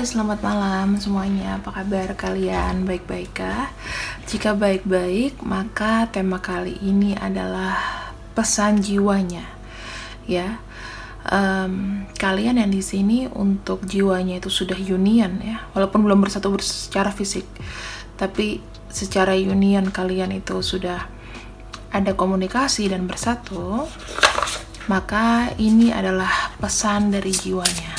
selamat malam semuanya. Apa kabar kalian? Baik-baik kah? Jika baik-baik, maka tema kali ini adalah pesan jiwanya. Ya, kalian yang di sini untuk jiwanya itu sudah union ya, walaupun belum bersatu secara fisik, tapi secara union kalian itu sudah ada komunikasi dan bersatu. Maka ini adalah pesan dari jiwanya.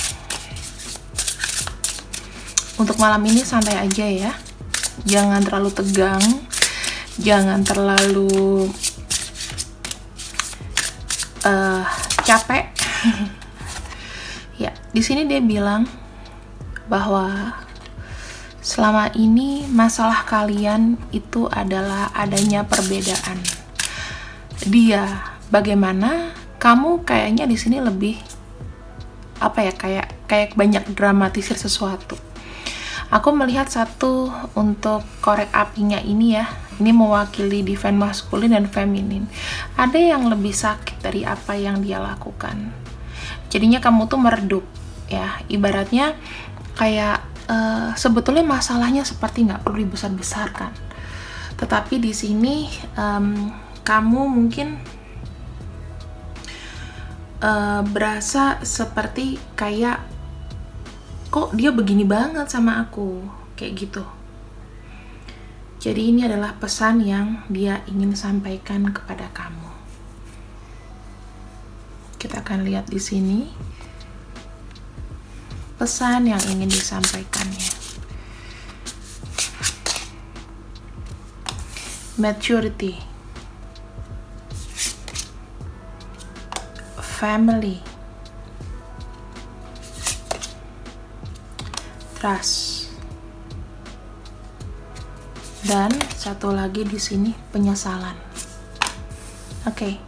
Untuk malam ini santai aja ya, jangan terlalu tegang, jangan terlalu capek. Ya, di sini dia bilang bahwa selama ini masalah kalian itu adalah adanya perbedaan. Dia bagaimana, kamu kayaknya di sini lebih kayak banyak dramatisir sesuatu. Aku melihat satu untuk korek apinya ini ya, ini mewakili divine maskulin dan feminin. Ada yang lebih sakit dari apa yang dia lakukan. Jadinya kamu tuh meredup ya, ibaratnya kayak sebetulnya masalahnya seperti nggak perlu dibesar-besarkan. Tetapi di sini kamu mungkin berasa seperti kayak kok dia begini banget sama aku, kayak gitu. Jadi ini adalah pesan yang dia ingin sampaikan kepada kamu. Kita akan lihat di sini pesan yang ingin disampaikannya. Maturity, family, trust, dan satu lagi di sini penyesalan. Oke.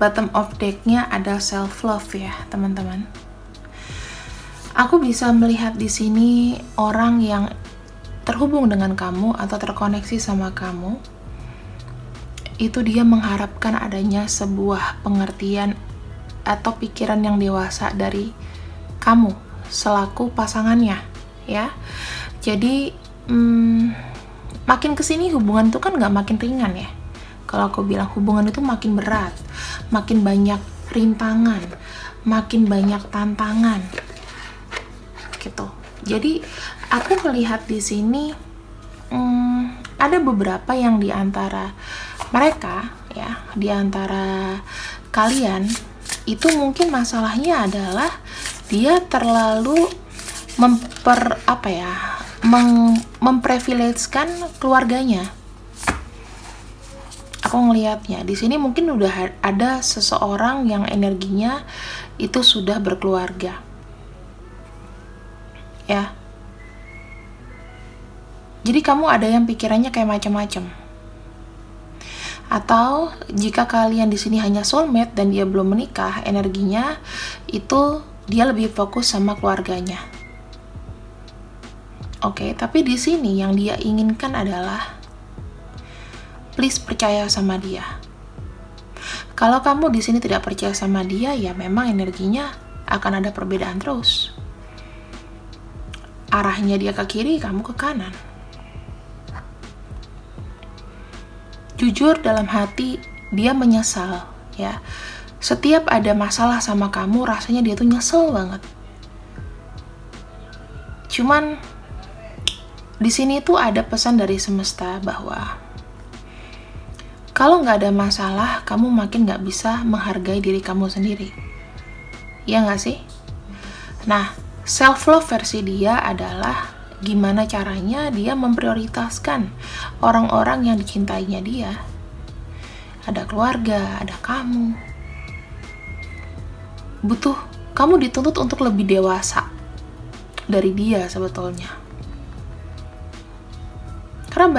Bottom of deck-nya ada self love ya, teman-teman. Aku bisa melihat di sini orang yang terhubung dengan kamu atau terkoneksi sama kamu. Itu dia mengharapkan adanya sebuah pengertian atau pikiran yang dewasa dari kamu selaku pasangannya ya. Jadi makin kesini hubungan itu kan nggak makin ringan ya. Kalau aku bilang hubungan itu makin berat, makin banyak rintangan, makin banyak tantangan gitu. Jadi aku melihat di sini ada beberapa yang diantara mereka ya, diantara kalian itu mungkin masalahnya adalah dia terlalu memprivilegeskan keluarganya. Aku ngelihatnya di sini mungkin udah ada seseorang yang energinya itu sudah berkeluarga. Ya. Jadi kamu ada yang pikirannya kayak macam-macam. Atau jika kalian di sini hanya soulmate dan dia belum menikah, energinya itu dia lebih fokus sama keluarganya. Oke, tapi di sini yang dia inginkan adalah please percaya sama dia. Kalau kamu di sini tidak percaya sama dia, ya memang energinya akan ada perbedaan terus. Arahnya dia ke kiri, kamu ke kanan. Jujur dalam hati dia menyesal ya. Setiap ada masalah sama kamu rasanya dia tuh nyesel banget. Cuman di sini tuh ada pesan dari semesta bahwa kalau nggak ada masalah, kamu makin nggak bisa menghargai diri kamu sendiri. Ya nggak sih? Nah, self love versi dia adalah gimana caranya dia memprioritaskan orang-orang yang dicintainya dia. Ada keluarga, ada kamu. Kamu dituntut untuk lebih dewasa dari dia sebetulnya. Karena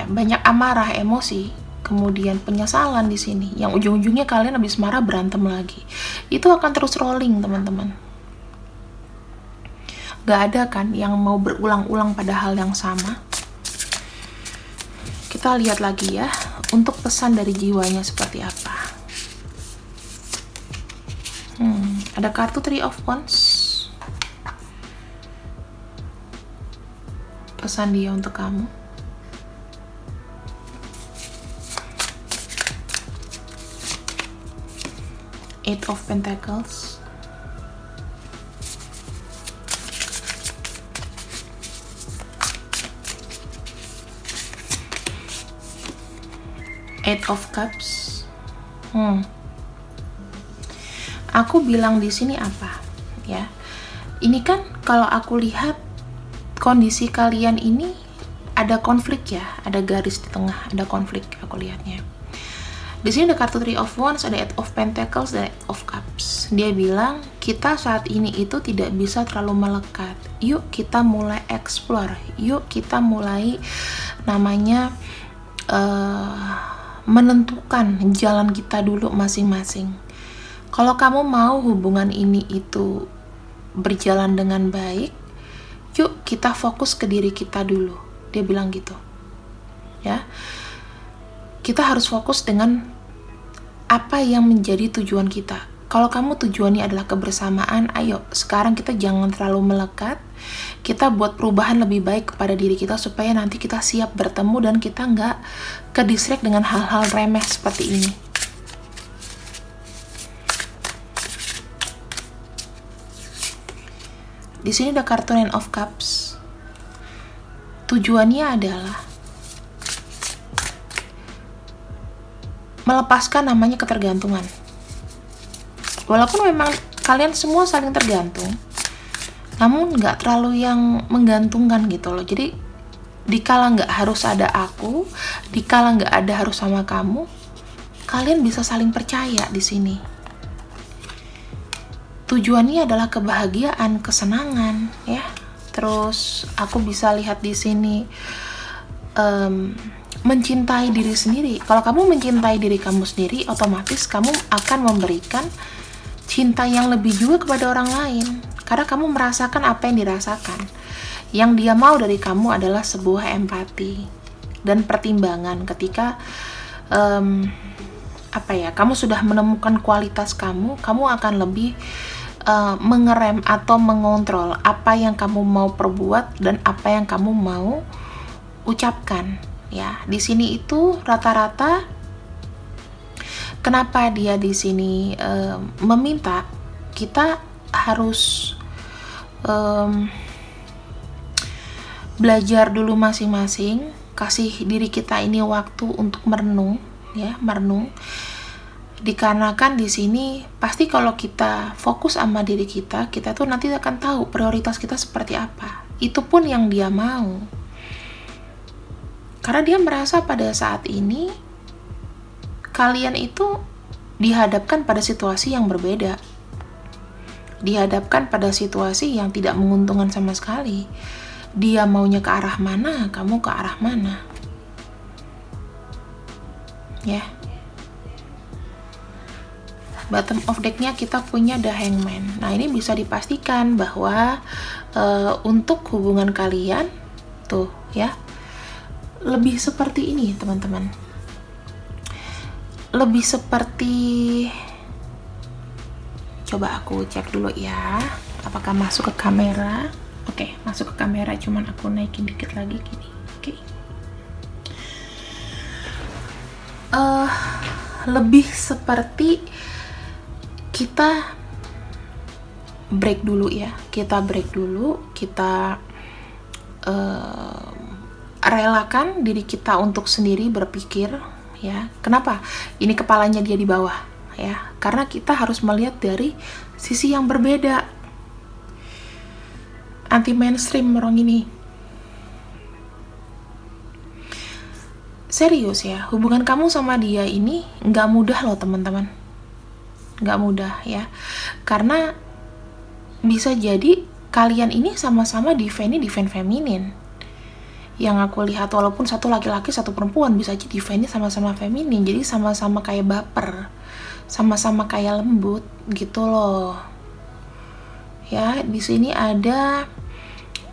banyak amarah, emosi, kemudian penyesalan di sini, yang ujung-ujungnya kalian habis marah berantem lagi. Itu akan terus rolling, teman-teman. Gak ada kan yang mau berulang-ulang pada hal yang sama. Kita lihat lagi ya, untuk pesan dari jiwanya seperti apa. Ada kartu Three of Wands, pesan dia untuk kamu. Eight of Pentacles. Eight of Cups. Aku bilang di sini apa? Ya. Ini kan kalau aku lihat kondisi kalian ini ada konflik ya, ada garis di tengah, ada konflik aku lihatnya. Di sini ada kartu Three of Wands, ada Eight of Pentacles, dan Eight of Cups. Dia bilang kita saat ini itu tidak bisa terlalu melekat. Yuk kita mulai explore, yuk kita mulai namanya menentukan jalan kita dulu masing-masing. Kalau kamu mau hubungan ini itu berjalan dengan baik, yuk kita fokus ke diri kita dulu. Dia bilang gitu. Ya. Kita harus fokus dengan apa yang menjadi tujuan kita. Kalau kamu tujuannya adalah kebersamaan, ayo sekarang kita jangan terlalu melekat. Kita buat perubahan lebih baik kepada diri kita supaya nanti kita siap bertemu dan kita nggak ke-distract dengan hal-hal remeh seperti ini. Di sini ada kartu Nine of Cups. Tujuannya adalah melepaskan namanya ketergantungan. Walaupun memang kalian semua saling tergantung, namun nggak terlalu yang menggantungkan gitu loh. Jadi dikala nggak harus ada aku, dikala nggak ada harus sama kamu, kalian bisa saling percaya di sini. Tujuannya adalah kebahagiaan, kesenangan, ya. Terus aku bisa lihat di sini mencintai diri sendiri. Kalau kamu mencintai diri kamu sendiri, otomatis kamu akan memberikan cinta yang lebih juga kepada orang lain. Karena kamu merasakan apa yang dirasakan. Yang dia mau dari kamu adalah sebuah empati dan pertimbangan ketika kamu sudah menemukan kualitas kamu akan lebih mengerem atau mengontrol apa yang kamu mau perbuat dan apa yang kamu mau ucapkan. Ya, di sini itu rata-rata kenapa dia di sini meminta kita harus belajar dulu masing-masing, kasih diri kita ini waktu untuk merenung, ya, merenung. Dikarenakan di sini pasti kalau kita fokus sama diri kita tuh nanti akan tahu prioritas kita seperti apa. Itu pun yang dia mau. Karena dia merasa pada saat ini kalian itu dihadapkan pada situasi yang berbeda. Dihadapkan pada situasi yang tidak menguntungkan sama sekali. Dia maunya ke arah mana, kamu ke arah mana. Ya. Bottom of deck-nya kita punya The Hangman. Nah, ini bisa dipastikan bahwa untuk hubungan kalian tuh ya lebih seperti ini, teman-teman. Lebih seperti, coba aku cek dulu ya, apakah masuk ke kamera. Oke, masuk ke kamera, cuman aku naikin dikit lagi gini. Oke. Lebih seperti kita break dulu ya, kita relakan diri kita untuk sendiri berpikir, ya. Kenapa? Ini kepalanya dia di bawah, ya. Karena kita harus melihat dari sisi yang berbeda. Anti mainstream orang ini. Serius ya, hubungan kamu sama dia ini nggak mudah loh, teman-teman. Nggak mudah ya, karena bisa jadi kalian ini sama-sama defend feminin. Yang aku lihat, walaupun satu laki-laki satu perempuan, bisa aja defendnya sama-sama feminin, jadi sama-sama kayak baper, sama-sama kayak lembut gitu loh. Ya, di sini ada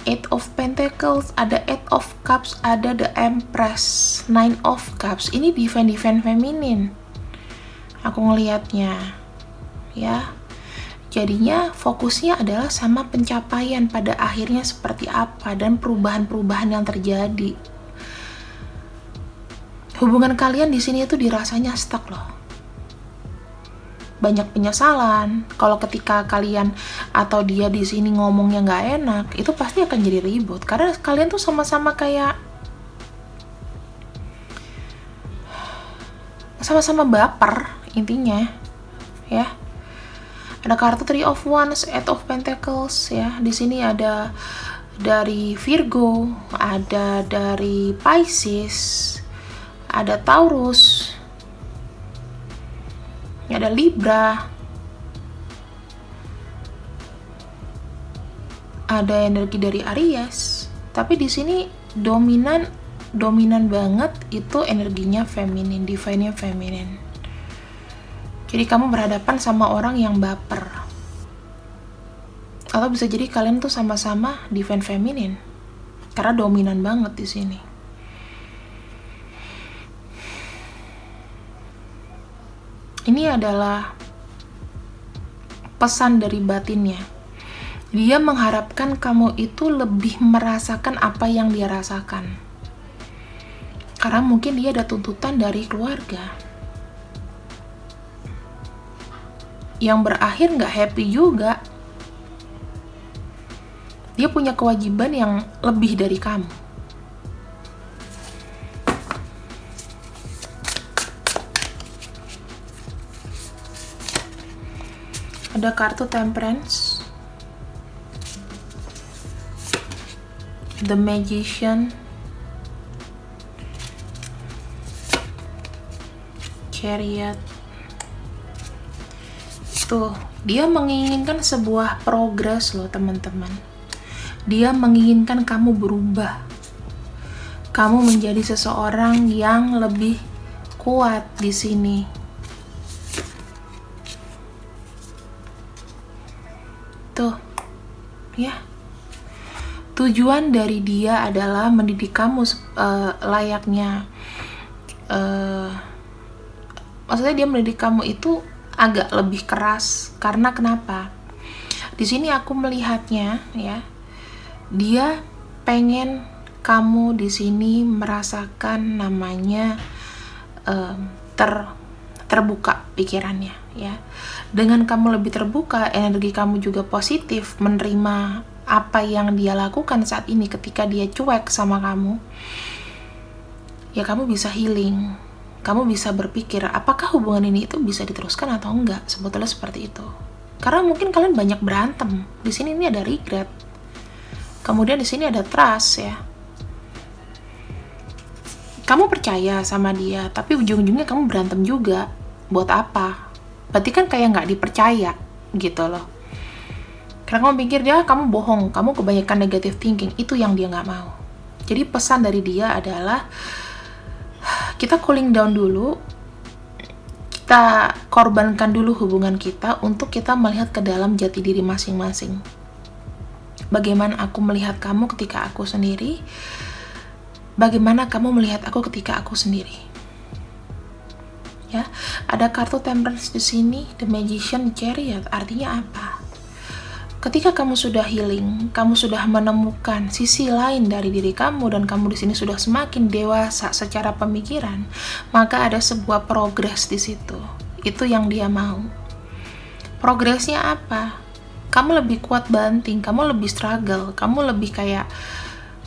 Eight of Pentacles, ada Eight of Cups, ada The Empress, Nine of Cups. Ini defend feminin. Aku ngelihatnya. Ya, Jadinya fokusnya adalah sama pencapaian pada akhirnya seperti apa dan perubahan-perubahan yang terjadi. Hubungan kalian di sini itu dirasanya stuck loh. Banyak penyesalan. Kalau ketika kalian atau dia di sini ngomongnya nggak enak, itu pasti akan jadi ribut. Karena kalian tuh sama-sama kayak sama-sama baper intinya, ya. Ada kartu Three of Wands, Eight of Pentacles, ya. Di sini ada dari Virgo, ada dari Pisces, ada Taurus, ada Libra, ada energi dari Aries. Tapi di sini dominan banget itu energinya feminin, divine-nya feminin. Jadi kamu berhadapan sama orang yang baper. Atau bisa jadi kalian tuh sama-sama divine feminin. Karena dominan banget di sini. Ini adalah pesan dari batinnya. Dia mengharapkan kamu itu lebih merasakan apa yang dia rasakan. Karena mungkin dia ada tuntutan dari keluarga. Yang berakhir nggak happy juga. Dia punya kewajiban yang lebih dari kamu. Ada kartu Temperance, The Magician, Chariot. Tuh, dia menginginkan sebuah progres loh teman-teman. Dia menginginkan kamu berubah. Kamu menjadi seseorang yang lebih kuat di sini. Tuh, ya. Tujuan dari dia adalah mendidik kamu layaknya. Maksudnya dia mendidik kamu itu agak lebih keras. Karena kenapa? Di sini aku melihatnya, ya. Dia pengen kamu di sini merasakan namanya terbuka pikirannya, ya. Dengan kamu lebih terbuka, energi kamu juga positif, menerima apa yang dia lakukan saat ini ketika dia cuek sama kamu. Ya kamu bisa healing. Kamu bisa berpikir, apakah hubungan ini itu bisa diteruskan atau enggak? Sebetulnya seperti itu. Karena mungkin kalian banyak berantem. Di sini ini ada regret. Kemudian di sini ada trust, ya. Kamu percaya sama dia, tapi ujung-ujungnya kamu berantem juga. Buat apa? Berarti kan kayak nggak dipercaya, gitu loh. Karena kamu pikir dia, kamu bohong, kamu kebanyakan negative thinking. Itu yang dia nggak mau. Jadi pesan dari dia adalah, kita cooling down dulu, kita korbankan dulu hubungan kita untuk kita melihat ke dalam jati diri masing-masing. Bagaimana aku melihat kamu ketika aku sendiri, bagaimana kamu melihat aku ketika aku sendiri. Ya, ada kartu Temperance di sini, The Magician, Chariot. Artinya apa? Ketika kamu sudah healing, kamu sudah menemukan sisi lain dari diri kamu dan kamu di sini sudah semakin dewasa secara pemikiran, maka ada sebuah progres di situ. Itu yang dia mau. Progresnya apa? Kamu lebih kuat banting, kamu lebih struggle, kamu lebih kayak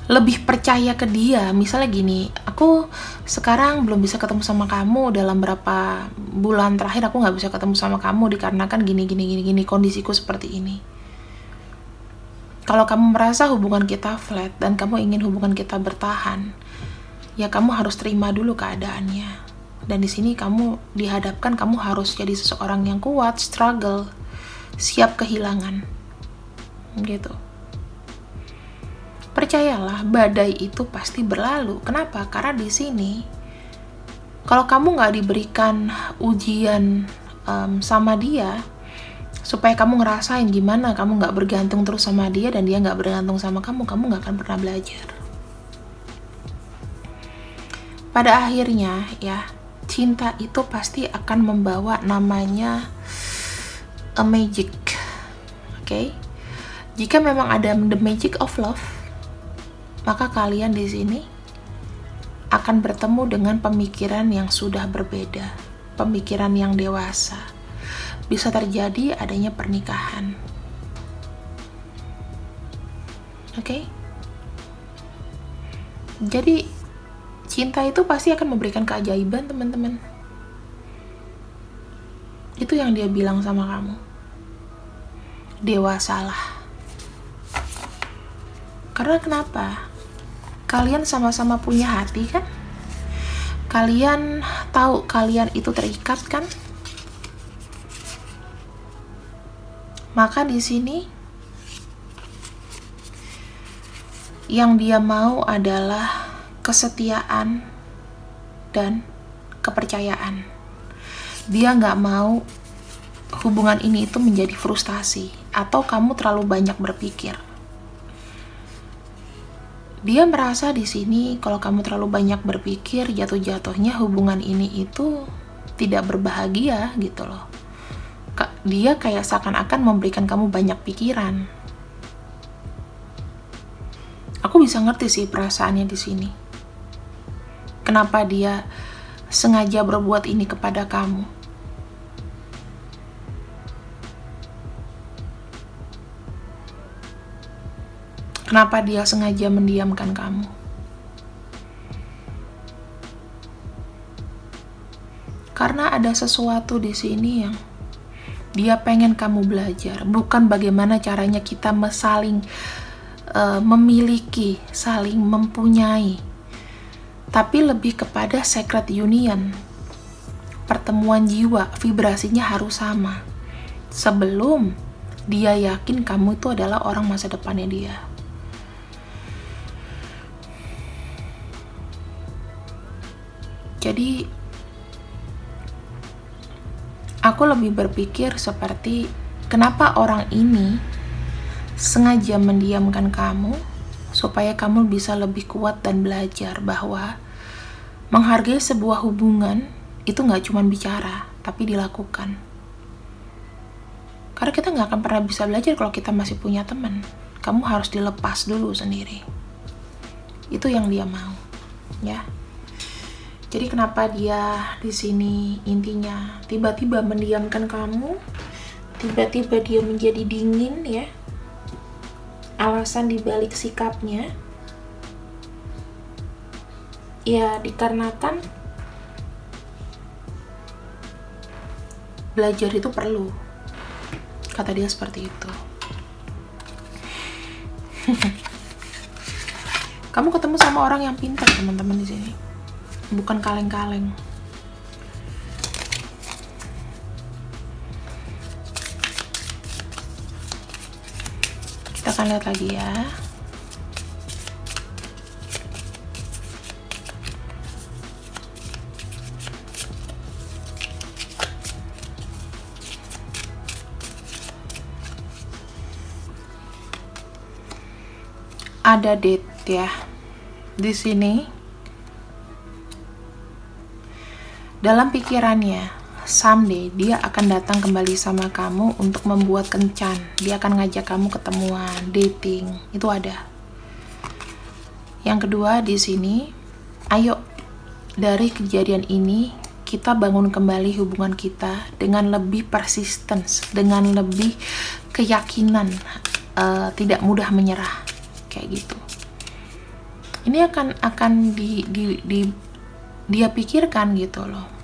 lebih percaya ke dia. Misalnya gini, aku sekarang belum bisa ketemu sama kamu dalam berapa bulan terakhir, aku nggak bisa ketemu sama kamu dikarenakan gini, kondisiku seperti ini. Kalau kamu merasa hubungan kita flat dan kamu ingin hubungan kita bertahan, ya kamu harus terima dulu keadaannya. Dan di sini kamu dihadapkan, kamu harus jadi seseorang yang kuat, struggle, siap kehilangan. Gitu. Percayalah, badai itu pasti berlalu. Kenapa? Karena di sini, kalau kamu nggak diberikan ujian sama dia, supaya kamu ngerasain gimana kamu nggak bergantung terus sama dia dan dia nggak bergantung sama kamu nggak akan pernah belajar. Pada akhirnya, ya, cinta itu pasti akan membawa namanya a magic, Oke. Jika memang ada the magic of love, maka kalian di sini akan bertemu dengan pemikiran yang sudah berbeda, pemikiran yang dewasa. Bisa terjadi adanya pernikahan. Oke? Jadi cinta itu pasti akan memberikan keajaiban, teman-teman. Itu yang dia bilang sama kamu. Dewasalah. Karena kenapa? Kalian sama-sama punya hati kan? Kalian tahu kalian itu terikat kan? Maka di sini yang dia mau adalah kesetiaan dan kepercayaan. Dia nggak mau hubungan ini itu menjadi frustasi atau kamu terlalu banyak berpikir. Dia merasa di sini kalau kamu terlalu banyak berpikir, jatuh-jatuhnya hubungan ini itu tidak berbahagia gitu loh. Dia kayak seakan-akan memberikan kamu banyak pikiran. Aku bisa ngerti sih perasaannya di sini. Kenapa dia sengaja berbuat ini kepada kamu? Kenapa dia sengaja mendiamkan kamu? Karena ada sesuatu di sini yang dia pengen kamu belajar, bukan bagaimana caranya kita saling memiliki, saling mempunyai, tapi lebih kepada sacred union, pertemuan jiwa, vibrasinya harus sama. Sebelum dia yakin kamu itu adalah orang masa depannya dia. Jadi aku lebih berpikir seperti kenapa orang ini sengaja mendiamkan kamu supaya kamu bisa lebih kuat dan belajar bahwa menghargai sebuah hubungan itu gak cuma bicara, tapi dilakukan. Karena kita gak akan pernah bisa belajar kalau kita masih punya teman. Kamu harus dilepas dulu sendiri. Itu yang dia mau, ya. Jadi kenapa dia di sini intinya tiba-tiba mendiamkan kamu, tiba-tiba dia menjadi dingin ya. Alasan dibalik sikapnya ya dikarenakan belajar itu perlu. Kata dia seperti itu. Kamu ketemu sama orang yang pintar, teman-teman di sini. Bukan kaleng-kaleng. Kita akan lihat lagi ya. Ada date ya di sini. Dalam pikirannya, someday dia akan datang kembali sama kamu untuk membuat kencan. Dia akan ngajak kamu ketemuan, dating. Itu ada. Yang kedua di sini, ayo dari kejadian ini kita bangun kembali hubungan kita dengan lebih persistence, dengan lebih keyakinan, tidak mudah menyerah, kayak gitu. Ini akan dia pikirkan gitu loh.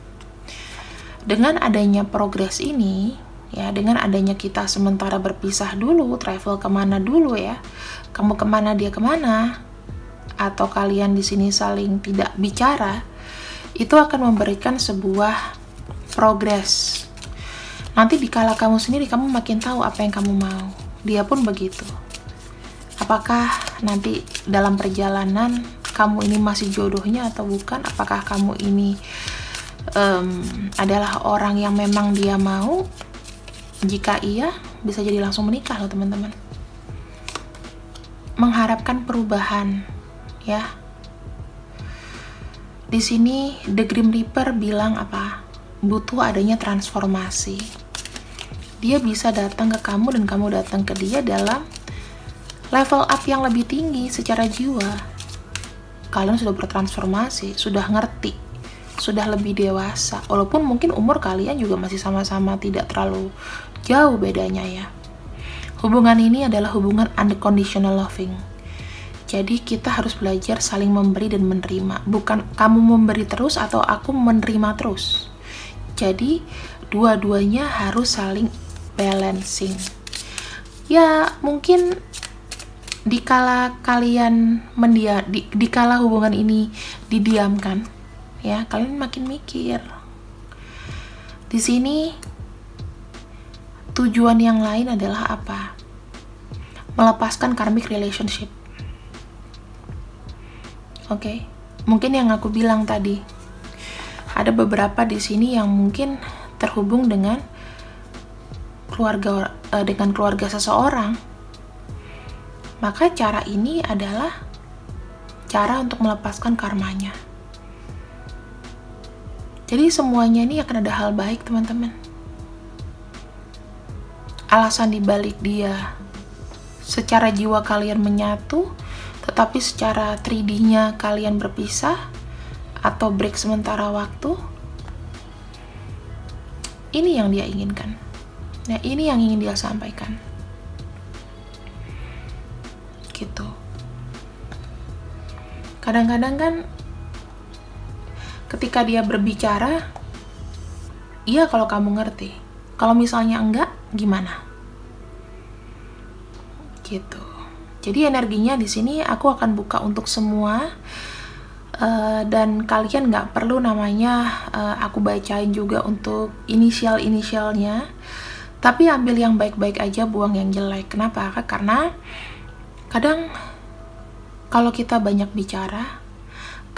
Dengan adanya progres ini, ya, dengan adanya kita sementara berpisah dulu, travel kemana dulu ya, kamu kemana dia kemana, atau kalian di sini saling tidak bicara, itu akan memberikan sebuah progres. Nanti dikala kamu sendiri, kamu makin tahu apa yang kamu mau. Dia pun begitu. Apakah nanti dalam perjalanan kamu ini masih jodohnya atau bukan? Apakah kamu ini adalah orang yang memang dia mau? Jika iya, bisa jadi langsung menikah loh teman-teman. Mengharapkan perubahan, ya. Di sini The Grim Reaper bilang apa? Butuh adanya transformasi. dia bisa datang ke kamu dan kamu datang ke dia dalam level up yang lebih tinggi secara jiwa. Kalian sudah bertransformasi, sudah ngerti, sudah lebih dewasa. Walaupun mungkin umur kalian juga masih sama-sama tidak terlalu jauh bedanya ya. Hubungan ini adalah hubungan unconditional loving. Jadi kita harus belajar saling memberi dan menerima. Bukan kamu memberi terus atau aku menerima terus. Jadi dua-duanya harus saling balancing. Ya mungkin dikala kalian dikala hubungan ini didiamkan, ya kalian makin mikir. Di sini tujuan yang lain adalah apa? Melepaskan karmic relationship. Oke, mungkin yang aku bilang tadi, ada beberapa di sini yang mungkin terhubung dengan keluarga seseorang. Maka cara ini adalah cara untuk melepaskan karmanya. Jadi semuanya ini akan ada hal baik, teman-teman. Alasan dibalik dia secara jiwa kalian menyatu, tetapi secara 3D-nya kalian berpisah atau break sementara waktu, ini yang dia inginkan. Nah, ini yang ingin dia sampaikan. Gitu. Kadang-kadang kan ketika dia berbicara, iya kalau kamu ngerti. Kalau misalnya enggak, gimana? Gitu. Jadi energinya di sini aku akan buka untuk semua, dan kalian nggak perlu namanya aku bacain juga untuk inisialnya, tapi ambil yang baik-baik aja, buang yang jelek. Kenapa? Karena kadang kalau kita banyak bicara,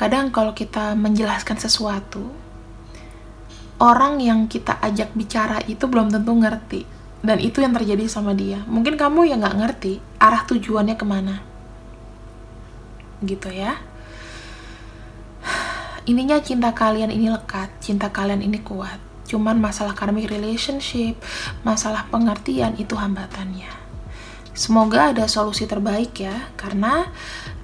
kadang kalau kita menjelaskan sesuatu, orang yang kita ajak bicara itu belum tentu ngerti. Dan itu yang terjadi sama dia. Mungkin kamu yang gak ngerti arah tujuannya kemana. Gitu ya. Ininya cinta kalian ini lekat, cinta kalian ini kuat. Cuman masalah karmic relationship, masalah pengertian itu hambatannya. Semoga ada solusi terbaik ya, karena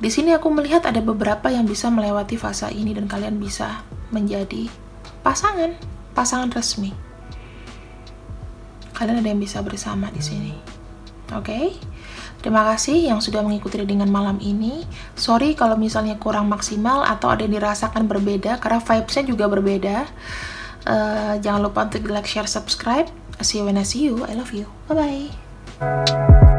di sini aku melihat ada beberapa yang bisa melewati fase ini dan kalian bisa menjadi pasangan resmi. Kalian ada yang bisa bersama di sini. Oke? Terima kasih yang sudah mengikuti readingan malam ini. Sorry kalau misalnya kurang maksimal atau ada yang dirasakan berbeda, karena vibes-nya juga berbeda. Jangan lupa untuk like, share, subscribe. See you when I see you. I love you. Bye-bye.